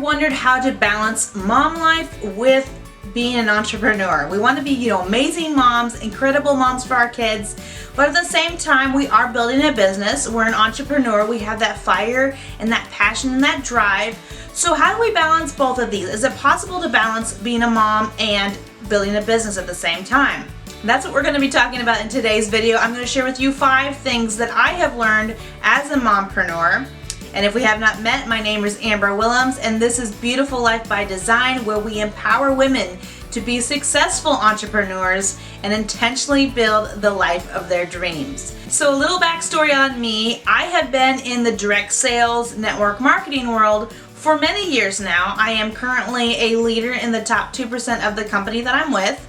wondered how to balance mom life with being an entrepreneur. We want to be, amazing moms, incredible moms for our kids, but at the same time, we are building a business. We're an entrepreneur. We have that fire and that passion and that drive. So how do we balance both of these? Is it possible to balance being a mom and building a business at the same time? That's what we're going to be talking about in today's video. I'm going to share with you 5 things that I have learned as a mompreneur. And if we have not met, my name is Amber Willems, and this is Beautiful Life by Design, where we empower women to be successful entrepreneurs and intentionally build the life of their dreams. So a little backstory on me. I have been in the direct sales network marketing world for many years now. I am currently a leader in the top 2% of the company that I'm with.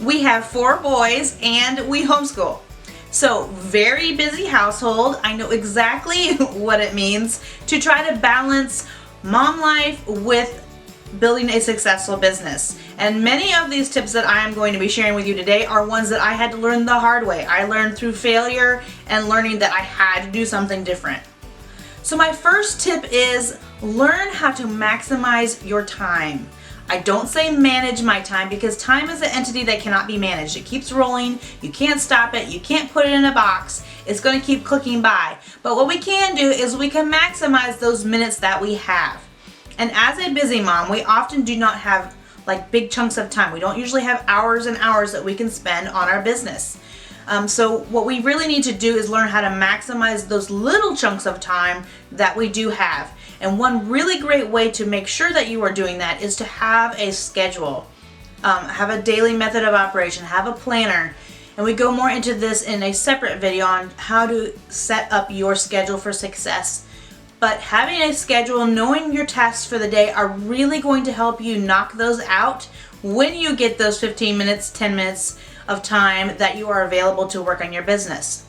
We have 4 boys and we homeschool. So very busy household. I know exactly what it means to try to balance mom life with building a successful business. And many of these tips that I am going to be sharing with you today are ones that I had to learn the hard way. I learned through failure and learning that I had to do something different. So my first tip is learn how to maximize your time. I don't say manage my time, because time is an entity that cannot be managed. It keeps rolling. You can't stop it. You can't put it in a box. It's going to keep clicking by. But what we can do is we can maximize those minutes that we have. And as a busy mom, we often do not have like big chunks of time. We don't usually have hours and hours that we can spend on our business. So what we really need to do is learn how to maximize those little chunks of time that we do have. And one really great way to make sure that you are doing that is to have a schedule, have a daily method of operation, have a planner. And we go more into this in a separate video on how to set up your schedule for success. But having a schedule, knowing your tasks for the day are really going to help you knock those out when you get those 15 minutes, 10 minutes of time that you are available to work on your business.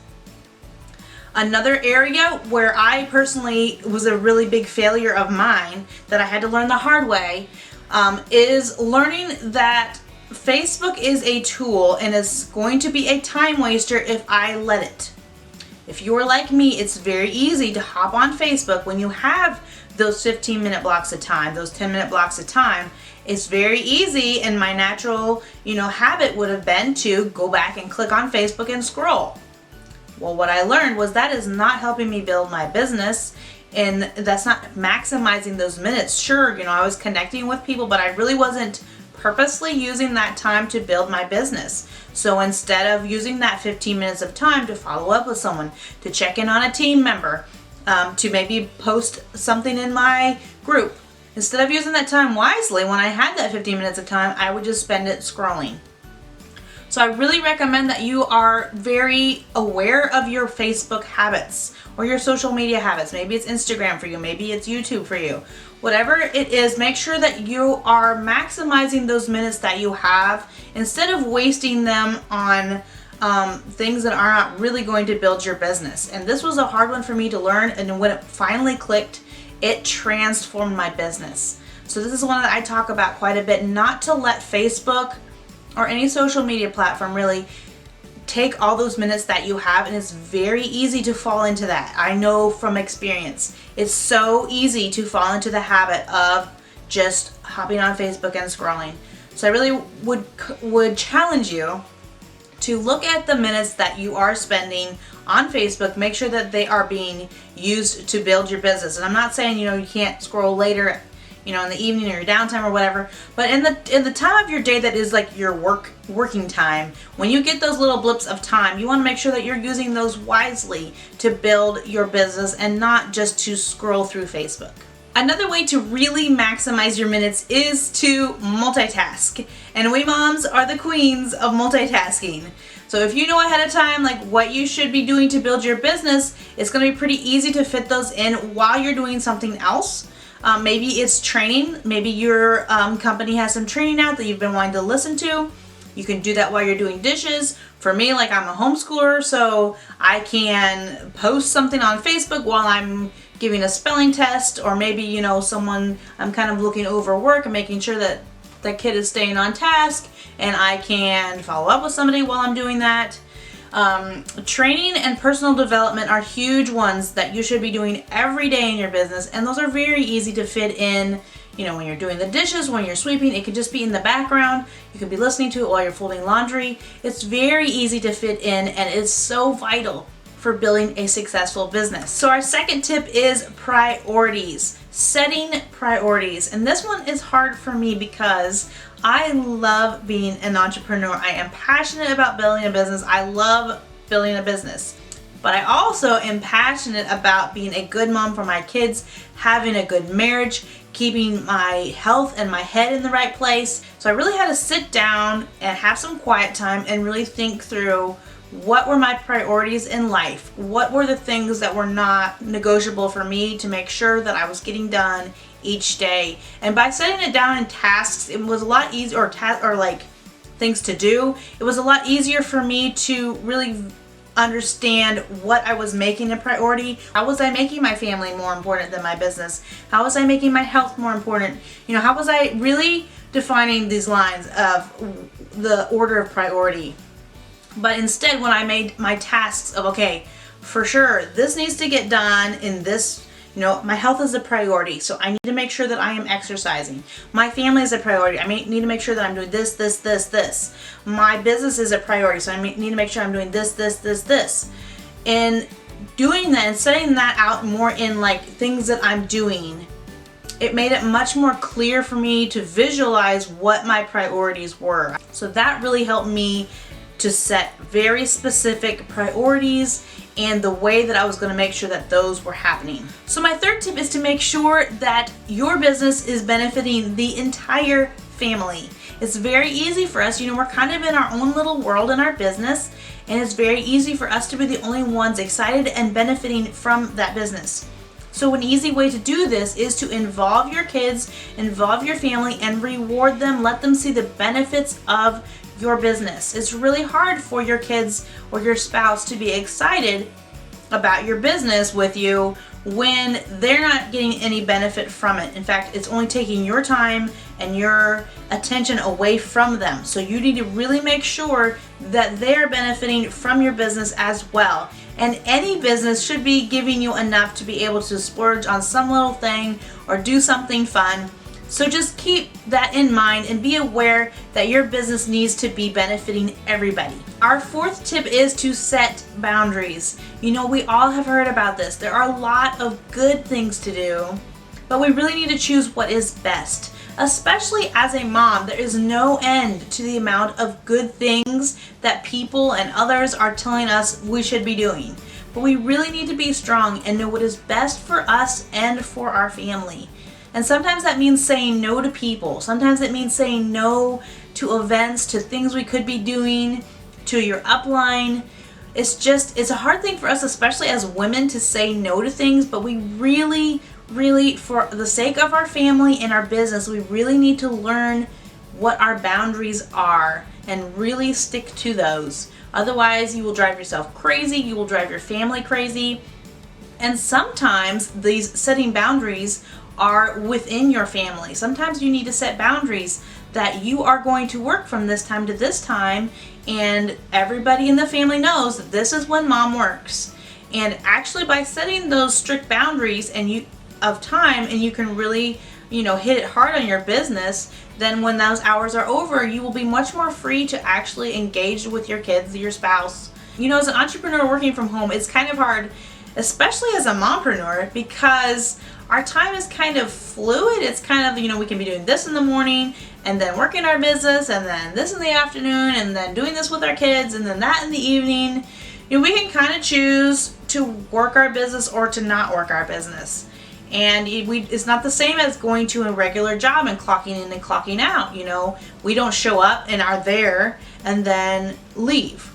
Another area where I personally was a really big failure of mine that I had to learn the hard way is learning that Facebook is a tool and is going to be a time waster if I let it. If you're like me, it's very easy to hop on Facebook when you have those 15-minute blocks of time, those 10-minute blocks of time. It's very easy, and my natural, habit would have been to go back and click on Facebook and scroll. Well, what I learned was that is not helping me build my business, and that's not maximizing those minutes. Sure, I was connecting with people, but I really wasn't purposely using that time to build my business. So instead of using that 15 minutes of time to follow up with someone, to check in on a team member, to maybe post something in my group, instead of using that time wisely, when I had that 15 minutes of time, I would just spend it scrolling. So I really recommend that you are very aware of your Facebook habits or your social media habits. Maybe it's Instagram for you, maybe it's YouTube for you. Whatever it is, make sure that you are maximizing those minutes that you have instead of wasting them on things that are not really going to build your business. And this was a hard one for me to learn, and when it finally clicked, it transformed my business. So this is one that I talk about quite a bit, not to let Facebook or any social media platform really take all those minutes that you have, and it's very easy to fall into that. I know from experience. It's so easy to fall into the habit of just hopping on Facebook and scrolling. So I really would challenge you to look at the minutes that you are spending on Facebook. Make sure that they are being used to build your business. And I'm not saying, you can't scroll later, in the evening or your downtime or whatever, but in the time of your day that is like your working time, when you get those little blips of time, you want to make sure that you're using those wisely to build your business and not just to scroll through Facebook. Another way to really maximize your minutes is to multitask. And we moms are the queens of multitasking. So if you know ahead of time like what you should be doing to build your business, it's going to be pretty easy to fit those in while you're doing something else. Maybe it's training. Maybe your company has some training out that you've been wanting to listen to. You can do that while you're doing dishes. For me, like I'm a homeschooler, so I can post something on Facebook while I'm giving a spelling test, or maybe, someone I'm kind of looking over work and making sure that the kid is staying on task, and I can follow up with somebody while I'm doing that. Training and personal development are huge ones that you should be doing every day in your business, and those are very easy to fit in, when you're doing the dishes, when you're sweeping. It could just be in the background. You could be listening to it while you're folding laundry. It's very easy to fit in, and it's so vital for building a successful business. So our second tip is priorities. Setting priorities. And this one is hard for me because I love being an entrepreneur. I am passionate about building a business. I love building a business. But I also am passionate about being a good mom for my kids, having a good marriage, keeping my health and my head in the right place. So I really had to sit down and have some quiet time and really think through what were my priorities in life? What were the things that were not negotiable for me to make sure that I was getting done each day? And by setting it down in tasks, it was a lot easier, or like things to do. It was a lot easier for me to really understand what I was making a priority. How was I making my family more important than my business? How was I making my health more important? How was I really defining these lines of the order of priority? But instead, when I made my tasks of, okay, for sure, this needs to get done in this, my health is a priority, so I need to make sure that I am exercising. My family is a priority. I need to make sure that I'm doing this, this, this, this. My business is a priority, so I need to make sure I'm doing this, this, this, this. And doing that and setting that out more in like things that I'm doing, it made it much more clear for me to visualize what my priorities were. So that really helped me to set very specific priorities and the way that I was going to make sure that those were happening. So my third tip is to make sure that your business is benefiting the entire family. It's very easy for us, we're kind of in our own little world in our business, and it's very easy for us to be the only ones excited and benefiting from that business. So an easy way to do this is to involve your kids, involve your family, and reward them. Let them see the benefits of your business. It's really hard for your kids or your spouse to be excited about your business with you when they're not getting any benefit from it. In fact, it's only taking your time and your attention away from them. So you need to really make sure that they're benefiting from your business as well. And any business should be giving you enough to be able to splurge on some little thing or do something fun. So just keep that in mind and be aware that your business needs to be benefiting everybody. Our fourth tip is to set boundaries. We all have heard about this. There are a lot of good things to do, but we really need to choose what is best. Especially as a mom, there is no end to the amount of good things that people and others are telling us we should be doing. But we really need to be strong and know what is best for us and for our family. And sometimes that means saying no to people. Sometimes it means saying no to events, to things we could be doing, to your upline. It's a hard thing for us, especially as women, to say no to things, but we really, for the sake of our family and our business, we really need to learn what our boundaries are and really stick to those. Otherwise, you will drive yourself crazy, you will drive your family crazy. And sometimes these setting boundaries are within your family. Sometimes you need to set boundaries that you are going to work from this time to this time, and everybody in the family knows that this is when mom works. And actually, by setting those strict boundaries of time, and you can really hit it hard on your business, then when those hours are over, you will be much more free to actually engage with your kids, your spouse. As an entrepreneur working from home, it's kind of hard, especially as a mompreneur, because our time is kind of fluid. It's kind of, we can be doing this in the morning and then working our business and then this in the afternoon and then doing this with our kids and then that in the evening. We can kind of choose to work our business or to not work our business. And it's not the same as going to a regular job and clocking in and clocking out. We don't show up and are there and then leave.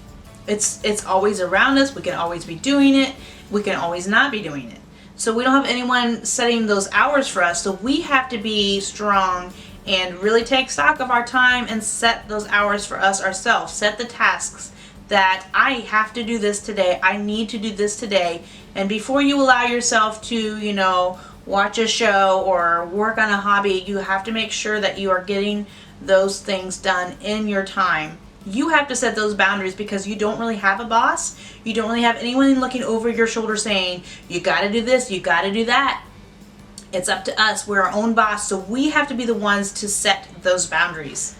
It's always around us. We can always be doing it. We can always not be doing it. So we don't have anyone setting those hours for us. So we have to be strong and really take stock of our time and set those hours for us ourselves. Set the tasks that I have to do this today. I need to do this today. And before you allow yourself to, watch a show or work on a hobby, you have to make sure that you are getting those things done in your time. You have to set those boundaries because you don't really have a boss. You don't really have anyone looking over your shoulder saying, you got to do this, you got to do that. It's up to us. We're our own boss, so we have to be the ones to set those boundaries.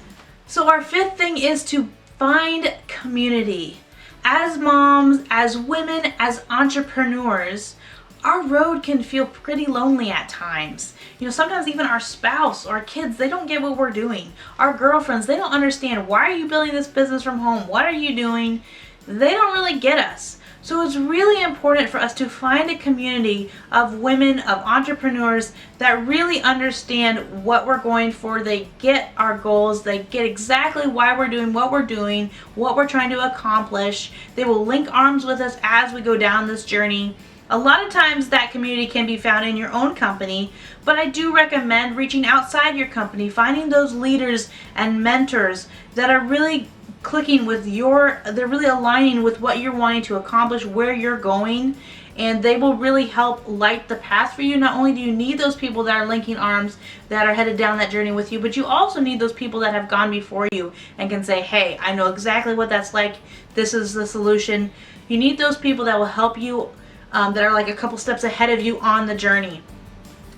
So our fifth thing is to find community. As moms, as women, as entrepreneurs, our road can feel pretty lonely at times. Sometimes even our spouse or our kids, they don't get what we're doing. Our girlfriends, they don't understand, why are you building this business from home? What are you doing? They don't really get us. So it's really important for us to find a community of women, of entrepreneurs that really understand what we're going for. They get our goals. They get exactly why we're doing, what we're trying to accomplish. They will link arms with us as we go down this journey. A lot of times that community can be found in your own company, but I do recommend reaching outside your company, finding those leaders and mentors that are really clicking with they're really aligning with what you're wanting to accomplish, where you're going, and they will really help light the path for you. Not only do you need those people that are linking arms, that are headed down that journey with you, but you also need those people that have gone before you and can say, hey, I know exactly what that's like. This is the solution. You need those people that will help you, that are like a couple steps ahead of you on the journey.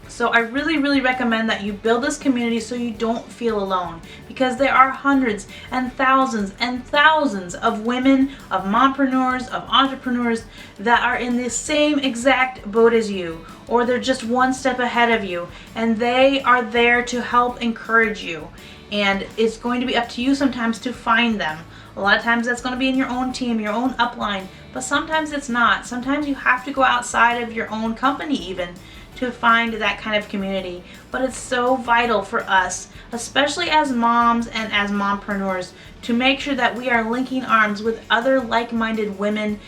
So I really, really recommend that you build this community so you don't feel alone, because there are hundreds and thousands of women, of mompreneurs, of entrepreneurs that are in the same exact boat as you, or they're just one step ahead of you, and they are there to help encourage you. And it's going to be up to you sometimes to find them. A lot of times that's going to be in your own team, your own upline, but sometimes it's not. Sometimes you have to go outside of your own company even to find that kind of community. But it's so vital for us, especially as moms and as mompreneurs, to make sure that we are linking arms with other like-minded women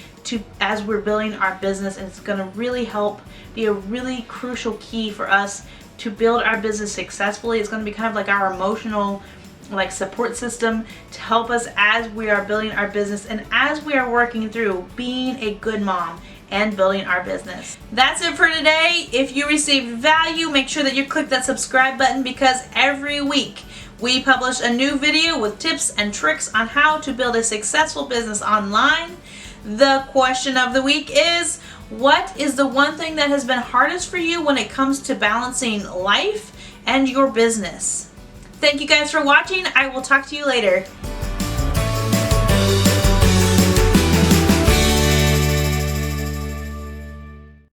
as we're building our business. And it's going to really help be a really crucial key for us to build our business successfully. It's going to be kind of like our emotional support system to help us as we are building our business and as we are working through being a good mom and building our business. That's it for today. If you received value, make sure that you click that subscribe button, because every week we publish a new video with tips and tricks on how to build a successful business online. The question of the week is, what is the one thing that has been hardest for you when it comes to balancing life and your business? Thank you guys for watching. I will talk to you later.